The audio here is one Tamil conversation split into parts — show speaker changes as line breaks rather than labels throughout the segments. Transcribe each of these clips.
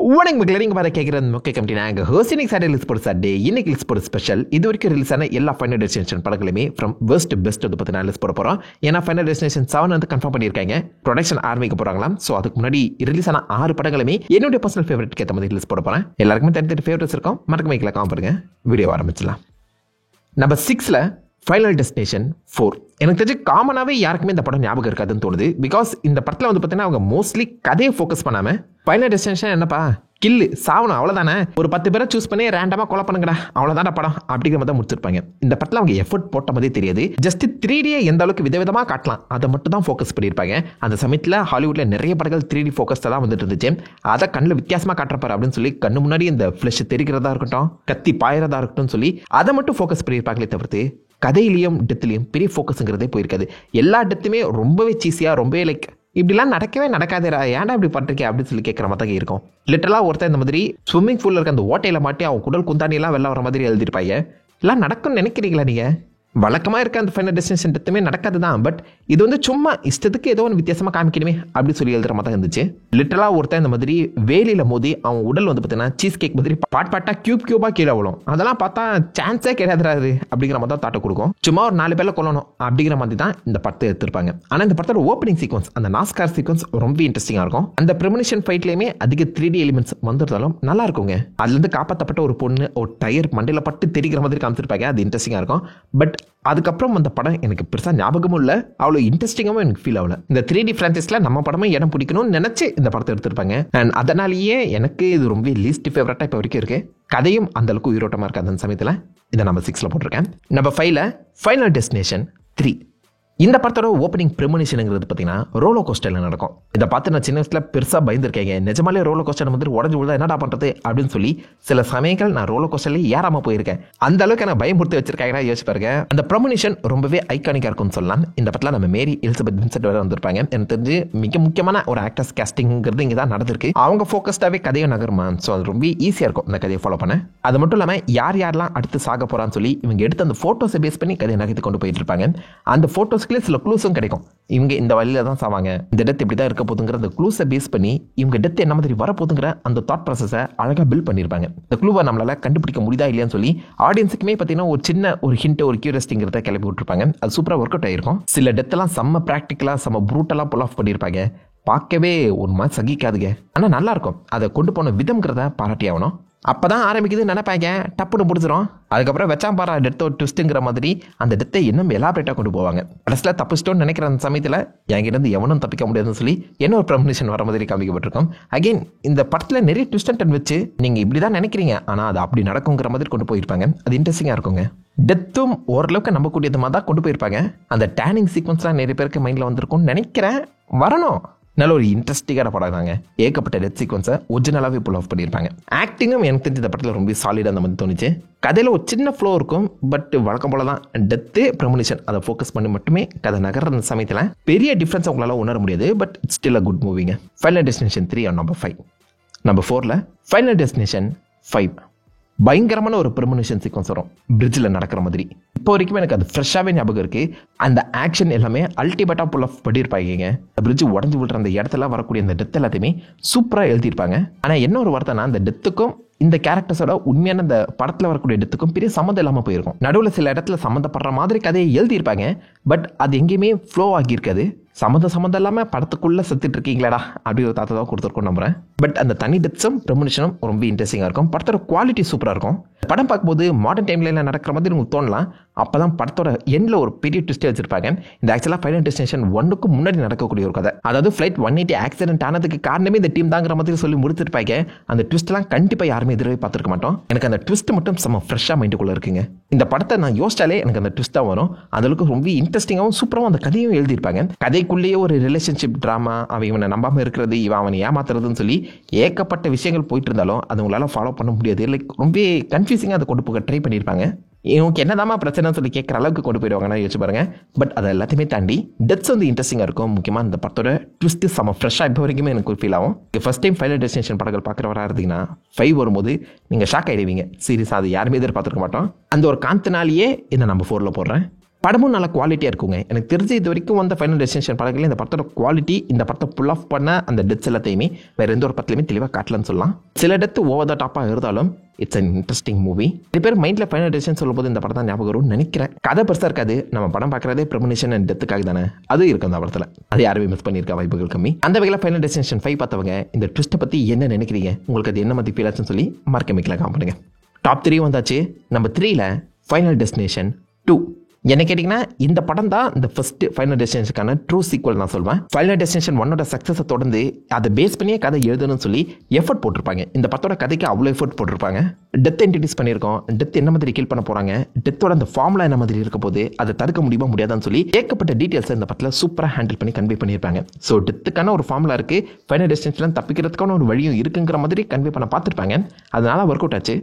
வணக்கம் மக்களே, நீங்க பாரு கேட்குறது முக்கிய கமிட்டி. நாங்கள் ஹோஸ்டினிக் சாட்டர்டே ஸ்போர்ட்ஸ் சாட்டர்டே இன்னைக்கு ஸ்போர்ட்ஸ் ஸ்பெஷல். இது வரைக்கும் ரிலீஸ் ஆன எல்லா ஃபைனல் டெஸ்டினேஷன் படங்களுமே ஃப்ரம் பெஸ்ட் வந்து பார்த்தீங்கன்னா லிஸ்ட் போட போகிறோம். ஏன்னா ஃபைனல் டெஸ்டினேஷன் 7 வந்து கன்ஃபார்ம் பண்ணியிருக்காங்க, ப்ரொடக்ஷன் ஆரம்பிக்க போகிறாங்களாம். ஸோ அதுக்கு முன்னாடி ரிலீஸ் ஆன 6 படங்களுமே என்னுடைய பர்சனல் ஃபேவரட் ஏற்ற மாதிரி லிஸ்ட் போட போகிறேன். எல்லாருக்குமே தனித்தனி ஃபேவரட்ஸ் இருக்கும். மறக்க வைக்கல காம் பாருங்க. வீடியோ ஆரம்பிச்சிடலாம். நம்பர் 6ல் ஃபைனல் டெஸ்டினேஷன் 4. எனக்கு தெரிஞ்சு காமனாகவே யாருக்குமே இந்த படம் ஞாபகம் இருக்காதுன்னு தோணுது. பிகாஸ் இந்த படத்தில் வந்து பார்த்தீங்கன்னா அவங்க மோஸ்ட்லி கதையை ஃபோக்கஸ் பண்ணாமல் ஃபைனல் டெஸ்டினேஷன் என்னப்பா கில்லு சாவணும் அவ்வளோதானே, ஒரு 10 பேரை சூஸ் பண்ணி ரேண்டமாக கொலை பண்ணுங்கடா அவ்வளோதான படம் அப்படிங்கிற மாதிரி தான் முடிச்சிருப்பாங்க. இந்த படத்தில் அவங்க எஃபர்ட் போட்ட மாதிரி தெரியாது. ஜஸ்ட் 3D எந்த அளவுக்கு விதவிதமாக காட்டலாம் அதை மட்டும் தான் ஃபோக்கஸ் பண்ணியிருப்பாங்க. அந்த சமயத்தில் ஹாலிவுட்டில் நிறைய படங்கள் 3D ஃபோக்கஸ்டாக தான் வந்துட்டு இருந்துச்சு. அதை கண்ணில் வித்தியாசமாக காட்டுறப்பாரு அப்படின்னு சொல்லி கண்ணு முன்னாடி இந்த ஃப்ளஷ் தெரிக்கிறதா இருக்கட்டும், கத்தி பாயறதா இருக்கட்டும் சொல்லி அதை மட்டும் ஃபோக்கஸ் பண்ணியிருப்பாங்களே தவிர்த்து கதையிலையும் டெத்துலையும் பெரிய ஃபோக்கஸுங்கிறதே போயிருக்காது. எல்லா டெத்துமே ரொம்பவே சீஸியாக ரொம்பவே லைக் இப்படிலாம் நடக்கவே நடக்காதேடா ஏன்டா இப்படி பண்ணுறீங்க அப்படின்னு சொல்லி கேட்குற மாதிரி இருக்கும். லிட்டரலாக ஒருத்தர் இந்த மாதிரி ஸ்விம்மிங் பூலில் இருக்க அந்த ஓட்டையில் மாட்டி அவன் குடல் குந்தானியெல்லாம் வெளில வர மாதிரி எழுதிருப்பாங்க. எல்லாம் நடக்கும்னு நினைக்கிறீங்களா நீங்கள்? வழக்கமாக இருக்க அந்த ஃபைனல் டெஸ்டினேஷன் டெத்துமே நடக்காது தான். பட் இது வந்து சும்மா இஷ்டத்துக்கு ஏதோ ஒன்று வித்தியாசமாக காமிக்கணுமே அப்படின்னு சொல்லி எழுதுற மாதிரி தான் இருந்துச்சு. லிட்டரலாக ஒருத்தன் இந்த மாதிரி வேலியில் மோதி அவன் உடல் வந்து பார்த்தீங்கன்னா சீஸ் கேக் மாதிரி பாட்டாக கியூபாக கீழே விழும். அதெல்லாம் பார்த்தா சான்ஸே கிடையாதுறாரு அப்படிங்கிற மாதிரி தான் தாட்டை கொடுக்கும். சும்மா ஒரு 4 பேரில் கொல்லணும் அப்படிங்கிற மாதிரி தான் இந்த படத்தை எடுத்திருப்பாங்க. ஆனால் இந்த படத்தோட ஓப்பனிங் சீக்வன்ஸ், அந்த நாஸ்கார் சீக்வன்ஸ் ரொம்ப இன்ட்ரெஸ்டிங்காக இருக்கும். அந்த ப்ரெமனிஷன் ஃபைட்லேயுமே அதிக 3D எலிமெண்ட்ஸ் வந்திருந்தாலும் நல்லா இருக்குங்க. அதுலேருந்து காப்பாற்றப்பட்ட ஒரு பொண்ணு ஒரு டயர் மண்டையில் பட்டு தெரிகிற மாதிரி காமிச்சிருப்பாங்க. அது இன்ட்ரெஸ்டிங்காக இருக்கும். பட் அதுக்கப்புறம் அந்த படம் எனக்கு பெருசாக ஞாபகமும் இல்லை, அவ்வளோ இன்ட்ரெஸ்டிங்காகவும் எனக்கு ஃபீல் ஆகல. இந்த 3D ஃப்ரான்ச்சைஸில் நம்ம படமும் இடம் பிடிக்கணும்னு நினச்சி இந்த படத்தை எடுத்திருப்பாங்க. அண்ட் அதனாலேயே எனக்கு இது ரொம்ப லீஸ்ட் ஃபேவரட்டாக இப்போ வரைக்கும் இருக்குது. கதையும் அந்தளவுக்கு உயிரோட்டமாக இருக்காது. அந்த சமயத்தில் இதை நம்ம 6ல் போட்டிருக்கேன். நம்பர் 5ல் ஃபைனல் டெஸ்டினேஷன் 3. இந்த படத்தோட ஓப்பனிங் ப்ரெமனிஷனுங்கிறது பார்த்தீங்கன்னா ரோலோ கோஸ்டரில் நடக்கும். இதை பார்த்து நான் சின்ன வயசில் பெருசாக பயந்துருக்கேங்க. நிஜமாலே ரோலோ கோஸ்டர் வந்து உடஞ்சி விழுதா என்னடா பண்ணுறது அப்படின்னு சொல்லி சில சமயங்கள் நான் ரோலோ கோஸ்டர்லேயே ஏறாமல் போயிருக்கேன். அந்த அளவுக்கு நான் பயமுறுத்தி வச்சிருக்காங்கன்னா யோசிச்சு பாருங்க. அந்த ப்ரெமனிஷன் ரொம்பவே ஐகானிக்காக இருக்கும்னு சொல்லலாம். இந்த படத்தில் நம்ம மேரி எலிசபெத் வின்சென்ட் வேறு வந்திருப்பாங்க. எனக்கு தெரிஞ்சு மிக முக்கியமான ஒரு ஆக்டர்ஸ் கேஸ்டிங்கிறது இங்கே தான் நடந்திருக்கு. அவங்க ஃபோக்கஸ்டாகவே கதையை நகருமா. ஸோ அது ரொம்ப ஈஸியாக இருக்கும் இந்த கதையை ஃபாலோ பண்ண. அது மட்டும் இல்லாமல் யாரெல்லாம் அடுத்து சாக போகிறான்னு சொல்லி இவங்க எடுத்து அந்த ஃபோட்டோஸை பேஸ் பண்ணி கதையை நகர்த்தி கொண்டு போயிட்டு இருப்பாங்க. அந்த ஃபோட்டோஸ் சில க்ளூஸும் கிடைக்கும். இவங்க இந்த வழியில தான் சாவாங்க, இந்த டெத் இப்படி தான் இருக்க போதுங்கிற அந்த க்ளூஸை பேஸ் பண்ணி இவங்க டெத் என்ன மாதிரி வரப்போதுங்கிற அந்த தாட் ப்ராசஸை அழகாக பில்ட் பண்ணியிருப்பாங்க. இந்த க்ளூவை நம்மளால கண்டுபிடிக்க முடியுதா இல்லையான்னு சொல்லி ஆடியன்ஸுக்குமே பார்த்தீங்கன்னா ஒரு சின்ன ஒரு ஹிண்ட், ஒரு கியூரியாசிட்டிங்கிறத கிளப்பி விட்டுருப்பாங்க. அது சூப்பராக ஒர்க் அவுட் ஆயிருக்கும். சில டெத்தெல்லாம் செம்ம ப்ராக்டிக்கலாக செம்ம ப்ரூட்டலாக புல் ஆஃப் பண்ணியிருப்பாங்க. பார்க்கவே ஒரு மாதிரி சகிக்காதுங்க, ஆனால் நல்லா இருக்கும். அதை கொண்டு போன விதம்ங்கிறத பாராட்டி ஆகணும். அப்பதான் ஆரம்பிக்குது நினைப்பாங்க, டப்புன்னு முடிச்சிடும். அதுக்கப்புறம் வச்சாம் பாரா டெத்தோ ட்விஸ்ட்டுங்கிற மாதிரி அந்த டெத்தை இன்னும் எலாபரேட்டாக கொண்டு போவாங்க. கடைசியில் தப்பிச்சிட்டோன்னு நினைக்கிற அந்த சமயத்தில் என்கிட்ட எவனும் தப்பிக்க முடியாதுன்னு சொல்லி என்ன ஒரு ப்ரெமனிஷன் வர மாதிரி காமிக்கப்பட்டிருக்கும். அகெயின் இந்த படத்தில் நிறைய ட்விஸ்ட் அண்ட் டர்ன் வச்சு நீங்கள் இப்படி தான் நினைக்கிறீங்க ஆனால் அது அப்படி நடக்குங்கிற மாதிரி கொண்டு போயிருப்பாங்க. அது இன்ட்ரெஸ்டிங்காக இருக்குங்க. டெத்தும் ஓரளவுக்கு நம்பக்கூடியது மாதிரி தான் கொண்டு போயிருப்பாங்க. அந்த டேனிங் சீக்வன்ஸ்லாம் நிறைய பேருக்கு மைண்டில் வந்திருக்கும்னு நினைக்கிறேன். வரணும். நல்ல ஒரு இன்ட்ரெஸ்டிங்கான படம் தாங்க. ஏகப்பட்ட டெத் சீக்வன்ஸை ஒரிஜினலாகவே புல் ஆஃப் பண்ணியிருப்பாங்க. ஆக்டிங்கும் எனக்கு தெரிஞ்ச இந்த படத்தில் ரொம்ப சாலிடாக அந்த மாதிரி தோணுச்சு. கதையில் ஒரு சின்ன ஃப்ளோ இருக்கும். பட் வழக்கம் போல தான் டெத்து ப்ரெமனிஷன் அதை ஃபோக்கஸ் பண்ணி மட்டுமே கதை நகர்ற சமயத்தில் பெரிய டிஃப்ரென்ஸ் உங்களால் உணர முடியாது. But it's still a good மூவிங்க. Final destination 3 on number 5. Number 4ல் ஃபைனல் டெஸ்டினேஷன் 5. பயங்கரமான ஒரு ப்ரெமனிஷன் சீக்வன்ஸ் வரும் பிரிட்ஜில் நடக்கிற மாதிரி. இப்போ வரைக்கும் எனக்கு அது ஃப்ரெஷ்ஷாகவே ஞாபகம் இருக்குது. அந்த ஆக்ஷன் எல்லாமே அல்டிமேட்டாக புல் ஆஃப் பண்ணியிருப்பாங்க. பிரிட்ஜ் உடஞ்சி விழுற அந்த இடத்துல வரக்கூடிய அந்த டெத் எல்லாத்தையுமே சூப்பராக எழுதியிருப்பாங்க. ஆனால் என்ன ஒரு வார்த்தைனா அந்த டெத்துக்கும் இந்த கேரக்டர்ஸோட உண்மையான இந்த படத்தில் வரக்கூடிய டெத்துக்கும் பெரிய சம்மந்தம் இல்லாமல் போயிருக்கும். நடுவில் சில இடத்துல சம்மந்தப்படுற மாதிரி கதையை எழுதியிருப்பாங்க. பட் அது எங்கேயுமே ஃப்ளோ ஆகியிருக்காது. சம்மந்தம் இல்லாமல் படத்துக்குள்ளே செத்துட்டு இருக்கீங்களாடா அப்படி ஒரு தாத்தா தான் கொடுத்துருக்கோம் நம்புறேன். பட் அந்த தனி டெத்ஸும் ப்ரெமனிஷனும் ரொம்ப இன்ட்ரெஸ்டிங்காக இருக்கும். படத்தோட குவாலிட்டி சூப்பராக இருக்கும். படம் பார்க்கும்போது மாடர்ன் டைம்ல நடக்கிற மாதிரி உங்களுக்கு தோணலாம். அப்போ தான் படத்தோட எண்டில் ஒரு பெரிய ட்விஸ்ட்டே வச்சிருப்பாங்க. இந்த ஆக்சுவலாக ஃபைனல் டெஸ்டினேஷன் 1க்கு முன்னாடி நடக்கக்கூடிய ஒரு கதை. அதாவது ஃப்ளைட் 180 ஆக்சிடென்ட் ஆனதுக்கு காரணமே இந்த டீம் தாங்கிற மாதிரி சொல்லி முடிச்சிருப்பாங்க. அந்த ட்விஸ்ட்லாம் கண்டிப்பாக யாருமே எதிரே பார்த்துருக்க மாட்டோம். எனக்கு அந்த ட்விஸ்ட் மட்டும் செம்ம ஃப்ரெஷ்ஷாக மைண்டுக்குள்ளே இருக்குங்க. இந்த படத்தை நான் யோசிச்சாலே எனக்கு அந்த ட்விஸ்ட்டாக வரும். அதுக்கு ரொம்ப இன்ட்ரெஸ்டிங்காகவும் சூப்பராகவும் அந்த கதையும் எழுதியிருப்பாங்க. கதைக்குள்ளேயே ஒரு ரிலேஷன்ஷிப் ட்ராமா, அவன் இவனை நம்பாமல் இருக்கிறது, இவன் அவனை ஏமாத்துறதுன்னு சொல்லி ஏகப்பட்ட விஷயங்கள் போயிட்டு இருந்தாலும் அது உங்களால் ஃபாலோ பண்ண முடியாது. லைக் ரொம்ப கன்ஃபியூசிங்காக அதை கொண்டு போக ட்ரை பண்ணியிருப்பாங்க. இவங்க என்னதாமா பிரச்சனை சொல்லி கேட்குற அளவுக்கு கொண்டு போயிடுவாங்கன்னா யோசிச்சு பாருங்க. பட் அதை எல்லாத்தையுமே தாண்டி டெத்ஸ் வந்து இன்ட்ரெஸ்டிங்காக இருக்கும். முக்கியமாக இந்த படத்தோட ட்விஸ்ட் செம்ம ஃப்ரெஷ்ஷாக இப்போ வரைக்குமே எனக்கு ஒரு ஃபீல் ஆகும். ஃபர்ஸ்ட் டைம் ஃபைனல் டெஸ்டினேஷன் படங்கள் பார்க்குறவராக இருந்தீங்கன்னா 5 வரும்போது நீங்கள் ஷாக் ஆகிடுவீங்க. சீரியஸாக அது யாருமே எதிர்பார்த்துருக்க மாட்டோம். அந்த ஒரு காந்தனாலேயே இதை நம்ம 4ல் போடுறேன். படமும் நல்ல குவாலிட்டியாக இருக்குங்க. எனக்கு தெரிஞ்சு இது வரைக்கும் வந்த ஃபைனல் டெஸ்டினேஷன் படங்களில் இந்த படத்தோட குவாலிட்டி இந்த படத்தை புல் ஆஃப் பண்ண அந்த டெத்ஸ் எல்லாத்தையுமே வேறு எந்த ஒரு படத்துலையுமே தெளிவாக காட்டலன்னு சொல்லலாம். சில டெத்து ஓவர் த டாப்பாக இருந்தாலும் இட்ஸ் அன் இன்ட்ரெஸ்டிங் மூவி. நிறைய பேர் மைண்டில் ஃபைனல் டெஸ்டினேஷன் சொல்லும்போது இந்த படம் தான் ஞாபகம் வரும்னு நினைக்கிறேன். கதை பெருசாக இருக்காது, நம்ம படம் பார்க்குறதே ப்ரெமனிஷன் அண்ட் டெத்துக்காக தானே, அது இருக்கும் அந்த படத்தில். அது யாருமே மிஸ் பண்ணியிருக்க வாய்ப்புகள் கம்மி. அந்த வகையில் ஃபைனல் டெஸ்டினேஷன் 5 பார்த்தவங்க இந்த ட்விஸ்ட்டை பற்றி என்ன நினைக்கிறீங்க, உங்களுக்கு அது என்ன மாதிரி ஃபீல் ஆச்சுன்னு சொல்லி மறக்க காம் பண்ணுங்க. டாப் 3 வந்தாச்சு. நம்பர் 3ல் ஃபைனல் டெஸ்டினேஷன் 2. என்ன கேட்டிங்கன்னா இந்த படம் தான் இந்த ஃபர்ஸ்ட் ஃபைனல் டெஸ்டினேஷனுக்கான ட்ரூ சீக்வல் நான் சொல்வேன். ஃபைனல் டெஸ்டினேஷன் 1ஓட சக்ஸஸை தொடர்ந்து அதை பேஸ் பண்ணியே கதை எழுதணும்னு சொல்லி எஃபர்ட் போட்டிருப்பாங்க. இந்த படத்தோட கதைக்கு அவ்வளோ எஃபர்ட் போட்டிருப்பாங்க. டெத் இன்ட்ரடியூஸ் பண்ணியிருக்கோம், டெத் என்ன மாதிரி கில் பண்ண போகிறாங்க, டெத்தோட அந்த ஃபார்முலா என்ன மாதிரி இருக்க போது, அதை தடுக்க முடியுமா முடியாதான்னு சொல்லி ஏகப்பட்ட டீட்டெயில்ஸை இந்த படத்தில் சூப்பராக ஹேண்டில் பண்ணி கன்வே பண்ணியிருப்பாங்க. ஸோ டெத்துக்கான ஒரு ஃபார்முலா இருக்குது, ஃபைனல் டெஸ்டினேஷன் தப்பிக்கிறதுக்கான ஒரு வழியும் இருக்குங்கிற மாதிரி கன்வே பண்ண பார்த்துருப்பாங்க. அதனால ஒர்க் அவுட் ஆச்சு.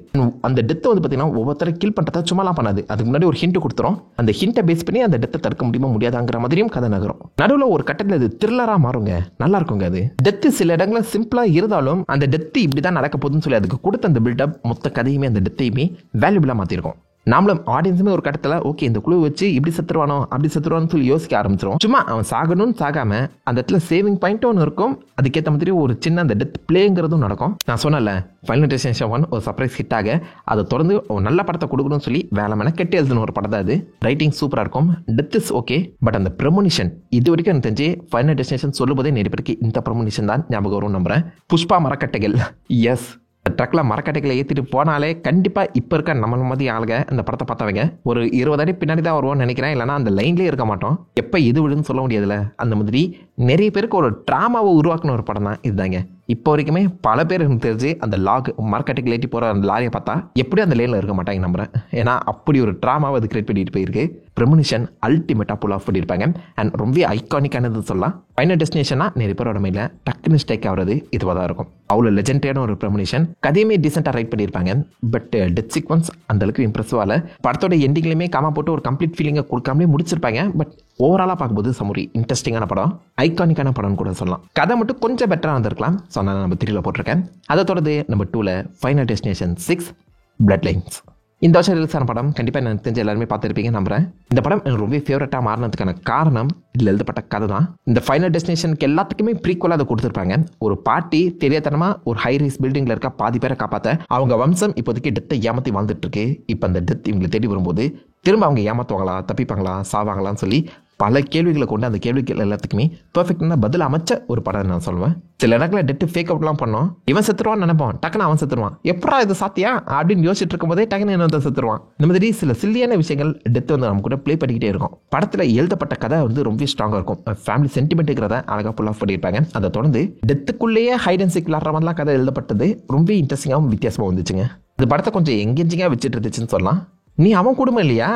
அந்த டெத்தை வந்து பார்த்தீங்கன்னா ஒவ்வொருத்தரை கில் பண்ணுறதா சும்மாலாம் பண்ணாது, அதுக்கு முன்னாடி ஒரு ஹிண்ட் கொடுத்துரும். அந்த ஹிண்ட்டை பேஸ் பண்ணி அந்த டெத்தை தடுக்க முடியுமா முடியாதாங்கிற மாதிரியும் கதை நகரும். நடுவில் ஒரு கட்டத்தில் அது த்ரில்லராக மாறுங்க, நல்லா இருக்குங்க. அது டெத்து சில இடங்களில் சிம்பிளாக இருந்தாலும் அந்த டெத்து இப்படி தான் நடக்க போகுதுன்னு சொல்லி அதுக்கு கொடுத்த அந்த பில்டப் மொத்த கதையுமே அந்த டெத்தையுமே வேல்யூபிளாக மாற்றிருக்கும். நாமளும் ஆடியன்ஸுமே ஒரு கட்டத்தில் ஓகே இந்த குழு வச்சு இப்படி செத்துருவானோ அப்படி செத்துருவானு சொல்லி யோசிக்க ஆரம்பிச்சிடும். சும்மா அவன் சாகணும்னு சாகாம அந்த இடத்துல சேவிங் பாயிண்ட்டும் ஒன்று இருக்கும், அதுக்கேற்ற மாதிரி ஒரு சின்ன அந்த டெத் பிளேங்கிறதும் நடக்கும். நான் சொன்னல ஃபைனல் டெஸ்டினேஷன் 1 ஒரு சர்ப்ரைஸ் ஹிட் ஆக அதை தொடர்ந்து ஒரு நல்ல படத்தை கொடுக்கணும்னு சொல்லி வேலை மேலே கெட்டி எழுதுன ஒரு படம் தான் அது. ரைட்டிங் சூப்பராக இருக்கும், டெத் இஸ் ஓகே, பட் அந்த ப்ரெமோனிஷன் இது வரைக்கும் எனக்கு தெரிஞ்சு ஃபைனல் டெஸ்டினேஷன் சொல்லும்போதே நிறைய பேருக்கு இந்த ப்ரெமோனிஷன் தான் ஞாபகம் வரும் நம்புறேன். புஷ்பா மரக்கட்டைகள், எஸ் ட்ரக்கில் மரக்கட்டைகளை ஏற்றிட்டு போனாலே கண்டிப்பாக இப்போ இருக்க நம்ம மாதிரி ஆளுங்க அந்த படத்தை பார்த்தவங்க ஒரு 20 அடி பின்னாடி தான் வருவோம்னு நினைக்கிறேன், இல்லைனா அந்த லைன்லேயே இருக்க மாட்டோம். எப்போ எது விடுன்னு சொல்ல முடியாதுல்ல, அந்த மாதிரி நிறைய பேருக்கு ஒரு ட்ராமாவை உருவாக்குன ஒரு படம் தான் இதுதாங்க. இப்போ வரைக்குமே பல பேர் எனக்கு தெரிஞ்சு அந்த லாக் மார்க்கெட்டுக்கு ஏற்றி போகிற அந்த லாரியை பார்த்தா எப்படியும் அந்த லைனில் இருக்க மாட்டாங்க நம்புறேன். ஏன்னா அப்படி ஒரு ட்ராமாவை அது கிரியேட் பண்ணிட்டு போயிருக்கு. ப்ரெமனிஷன் அல்டிமேட்டாக புல் ஆஃப் பண்ணியிருப்பாங்க அண்ட் ரொம்ப ஐகானிக்கானது சொல்லலாம். ஃபைனல் டெஸ்டினேஷனாக நிறைய பேரோட மைண்டில் டக்குன்னு ஸ்டேக் ஆகிறது இதுவாக தான் இருக்கும். அவ்வளோ லெஜெண்டான ஒரு ப்ரெமனிஷன், கதையுமே டீசெண்டாக ரைட் பண்ணியிருப்பாங்க. பட் டெத் சீக்வன்ஸ் அந்தளவுக்கு இம்ப்ரெசிவாக படத்தோட எண்டிங்லையுமே காமா போட்டு ஒரு கம்ப்ளீட் ஃபீலிங்கை கொடுக்காமலே முடிச்சிருப்பாங்க. பட் ஓவராலாக பார்க்கும்போது சமூரி இன்ட்ரெஸ்டிங்கான படம், ஐகானிக்கான படம்னு கூட சொல்லலாம். கதை மட்டும் கொஞ்சம் பெட்டராக வந்திருக்கலாம், ஸோ நான் நம்பர் 3ல் போட்டிருக்கேன். அதை தொடர்ந்து நம்பர் 2ல் ஃபைனல் டெஸ்டினேஷன் 6 பிளட் லைன்ஸ். இந்த வருஷம் ரிலீஸ் ஆன படம் கண்டிப்பாக எனக்கு தெரிஞ்ச எல்லாருமே பார்த்துருப்பீங்க நம்புறேன். இந்த படம் எனக்கு ரொம்ப ஃபேவரட்டாக மாறினதுக்கான காரணம் இதில் எழுதப்பட்ட கதை தான். இந்த ஃபைனல் டெஸ்டினேஷனுக்கு எல்லாத்துக்குமே ப்ரீக்வலாக அதை கொடுத்துருப்பாங்க. ஒரு பாட்டி தெரியாதனமாக ஒரு ஹை ரைஸ் பில்டிங்கில் இருக்க பாதி பேரை காப்பாற்ற அவங்க வம்சம் இப்போதைக்கு டெத்தை ஏமாற்றி வாழ்ந்துட்டு இருக்கு. இப்போ அந்த டெத் இவங்களை தேடி வரும்போது திரும்ப அவங்க ஏமாற்றுவாங்களா, தப்பிப்பாங்களா, சாவாங்களான்னு சொல்லி பல கேள்விகளை கொண்டு அந்த கேள்விகள் எல்லாத்துக்குமே பெர்ஃபெக்டான பதில் அமைச்ச ஒரு படம் நான் சொல்லுவேன். சில இடங்களில் டெட்டு ஃபேக் அவுட்லாம் பண்ணோம், இவன் செத்துருவான்னு நினைப்போம், டக்குன்னு அவன் செத்துருவான், எப்படா இது சாத்தியா அப்படின்னு யோசிச்சுட்டு இருக்கும் போதே டக்குன்னு என்ன செத்துருவான். இந்த மாதிரி சில சில்லியான விஷயங்கள் டெத்து வந்து நம்ம கூட ப்ளே பண்ணிக்கிட்டே இருக்கும். படத்தில் எழுதப்பட்ட கதை வந்து ரொம்ப ஸ்ட்ராங்காக இருக்கும், ஃபேமிலி சென்டிமெண்ட்டுங்கிறத அழகாக ஃபுல் ஆஃப் பண்ணியிருப்பாங்க. அதை தொடர்ந்து டெத்துக்குள்ளேயே ஹைட் அண்ட் சீக் விளாட்ற மாதிரிலாம் கதை எழுதப்பட்டது ரொம்ப இன்ட்ரெஸ்டிங்காகவும் வித்தியாசமாக வந்துச்சுங்க. இந்த படத்தை கொஞ்சம் எங்கேஜிங்காக வச்சுட்டு இருந்துச்சுன்னு சொல்லலாம். நீ அவன் குடும்பம் இல்லையா,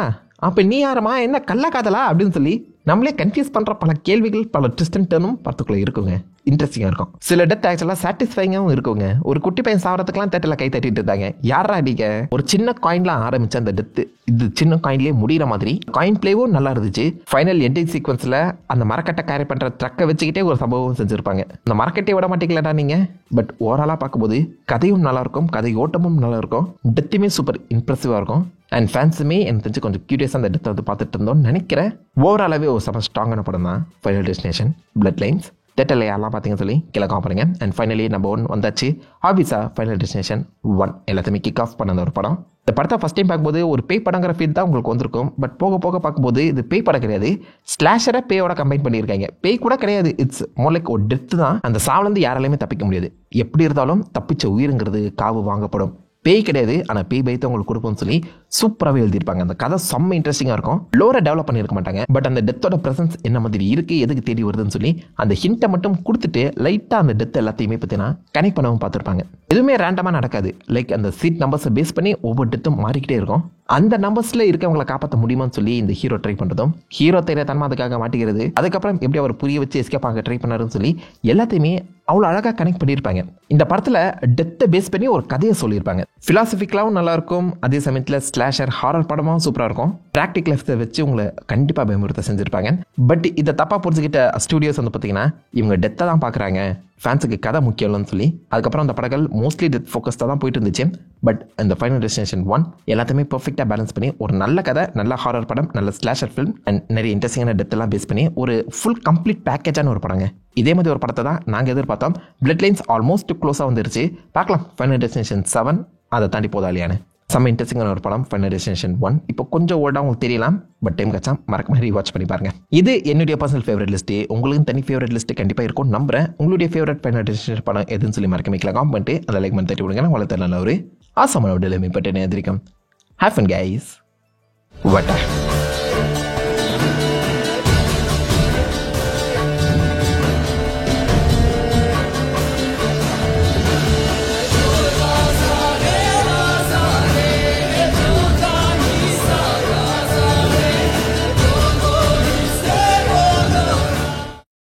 அப்போ நீ யாரமா, என்ன கள்ள காதலா அப்படின்னு சொல்லி நம்மளே கன்ஃபியூஸ் பண்ணுற பல கேள்விகள் பல ட்விஸ்ட் அண்ட் டர்னும் படத்துக்குள்ளே இருக்குங்க. இன்ட்ரெஸ்டிங்காக இருக்கும். சில டெத் ஆக்சுவலாக சாட்டிஸ்ஃபைங்காகவும் இருக்குங்க. ஒரு குட்டி பையன் சாவறதுக்கெல்லாம் தேட்டரில் கை தட்டிட்டு இருந்தாங்க. யாரா அடிக்க ஒரு சின்ன காயின்லாம் ஆரம்பிச்ச அந்த டெத்து இது சின்ன காயின்லேயே முடிகிற மாதிரி காயின் பிளேவும் நல்லா இருந்துச்சு. ஃபைனல் எண்டிங் சீக்வன்ஸில் அந்த மரக்கட்டை கேரி பண்ணுற ட்ரக்கை வச்சுக்கிட்டே ஒரு சம்பவம் செஞ்சுருப்பாங்க. அந்த மரக்கட்டையை விட மாட்டீங்களா நீங்கள். பட் ஓவராலாக பார்க்கும்போது கதையும் நல்லாயிருக்கும், கதை ஓட்டமும் நல்லாயிருக்கும், டெத்துமே சூப்பர் இம்ப்ரெசிவாக இருக்கும். அண்ட் ஃபேன்ஸுமே எனக்கு தெரிஞ்சு கொஞ்சம் க்யூரியஸாக அந்த டெத்தை வந்து பார்த்துட்டு இருந்தோம்னு நினைக்கிறேன். ஓவராலாகவே ஒரு செம ஸ்ட்ராங்கான படம் தான் ஃபைனல் டெஸ்டினேஷன் பிளட் லைன்ஸ். தேட்டரில் யாரெல்லாம் பார்த்தீங்கன்னு சொல்லி கிழக்கா பாருங்க. அண்ட் ஃபைனலி நம்பர் 1 வந்தாச்சு. ஆபிஸா ஃபைனல் டெஸ்டினேஷன் 1 எல்லாத்தையுமே கிக் ஆஃப் பண்ண ஒரு படம். இந்த படத்தை ஃபஸ்ட் டைம் பார்க்கும்போது ஒரு பேய் படங்கிற ஃபீல் தான் உங்களுக்கு வந்திருக்கும். பட் போக போக பார்க்கும்போது இது பேய் படம் கிடையாது, ஸ்லாஷரை பேயோட கம்பைன் பண்ணியிருக்காங்க. பேய் கூட கிடையாது, இட்ஸ் மோர் லைக் ஒரு டெத்து தான். அந்த சாவிலேருந்து யாராலையுமே தப்பிக்க முடியாது. எப்படி இருந்தாலும் தப்பிச்ச உயிருங்கிறது காவு வாங்கப்படும். பேய் கிடையாது, ஆனால் பேய் பயத்தை உங்களுக்கு கொடுப்போம்னு சொல்லி சூப்பராகவே எழுதியிருப்பாங்க. அந்த கதை செம்ம இன்ட்ரெஸ்டிங்காக இருக்கும். லோரை டெவலப் பண்ணியிருக்க மாட்டாங்க, பட் அந்த டெத்தோட ப்ரெசன்ஸ் என்ன மாதிரி இருக்குது, எதுக்கு தேடி வருதுன்னு சொல்லி அந்த ஹிண்ட்டை மட்டும் கொடுத்துட்டு லைட்டாக அந்த டெத் எல்லாத்தையுமே பார்த்தீங்கன்னா கனெக்ட் பண்ணவும் பார்த்துருப்பாங்க. எதுவுமே ரேண்டமாக நடக்காது. லைக் அந்த சீட் நம்பர்ஸை பேஸ் பண்ணி ஒவ்வொரு டெத்தும் மாறிக்கிட்டே இருக்கும். அந்த நம்பர்ஸில் இருக்கவங்களை காப்பாற்ற முடியுமான்னு சொல்லி இந்த ஹீரோ ட்ரை பண்ணுறதும், ஹீரோ தெரியாதனமா அதுக்காக மாட்டிக்கிறது, அதுக்கப்புறம் எப்படி அவர் புரிய வச்சு எஸ்கேப் ஆக ட்ரை பண்ணாருன்னு சொல்லி எல்லாத்தையுமே அவ்வளோ அழகாக கனெக்ட் பண்ணியிருப்பாங்க. இந்த படத்தில் டெத்தை பேஸ் பண்ணி ஒரு கதையை சொல்லியிருப்பாங்க. ஃபிலாசபிக்கலாகவும் நல்லாயிருக்கும், அதே சமயத்தில் ஸ்லாஷர் ஹாரர் படமாக சூப்பராக இருக்கும். ப்ராக்டிக்கல் எஃபெக்ட்ஸை வச்சு உங்களை கண்டிப்பாக பயமுறுத்த செஞ்சுருப்பாங்க. பட் இதை தப்பாக புரிஞ்சுக்கிட்ட ஸ்டூடியோஸ் வந்து பார்த்தீங்கன்னா இவங்க டெத்தை தான் பார்க்குறாங்க, ஃபேன்ஸுக்கு கதை முக்கியம்னு சொல்லி அதுக்கப்புறம் அந்த படங்கள் மோஸ்ட்லி டெத் ஃபோக்கஸ்டாக தான் போயிட்டு இருந்துச்சு. பட் இந்த ஃபைனல் டெஸ்டினேஷன் 1 எல்லாத்தையுமே பர்ஃபெக்டாக பேலன்ஸ் பண்ணி ஒரு நல்ல கதை, நல்ல ஹாரர் படம், நல்ல ஸ்லாஷர் ஃபிலிம் அண்ட் நிறைய இன்ட்ரெஸ்டிங்கான டெத் எல்லாம் பேஸ் பண்ணி ஒரு ஃபுல் கம்ப்ளீட் பேக்கேஜான ஒரு படங்க. இதே மாதிரி ஒரு படத்தை தான் நாங்கள் எதிர்பார்த்தோம். பிளட் லைன்ஸ் ஆல்மோஸ்ட் க்ளோஸாக வந்துருச்சு. பார்க்கலாம் ஃபைனல் டெஸ்டினேஷன் 7 அதை தாண்டி போதா இல்லையானு. செம்ம இன்ட்ரெஸ்டிங்கான ஒரு படம் ஃபைனல் டெஸ்டினேஷன் 1. இப்போ கொஞ்சம் ஓல்டாக உங்களுக்கு தெரியலாம், பட் டைம் கச்சா மறக்காம ரீவாட்ச் பண்ணி பாருங்க. இது என்னுடைய பர்சனல் ஃபேவரட் லிஸ்ட்டு. உங்களுக்கு தனி ஃபேவரட் லிஸ்ட்டு கண்டிப்பாக இருக்கும் நம்புறேன். உங்களுடைய ஃபேவரட் ஃபைனல் டெஸ்டினேஷன் படம் எதுன்னு சொல்லி மறக்க வைக்கலாம். காமெண்ட் பண்ணிட்டு அந்த லைக் பண்ணி தட்டி விடுங்க. நான் வளர்த்தல ஒரு ஆசமான விடலை மீப்பட்டு நேந்திரிக்கும். Have fun guys. வட்டா.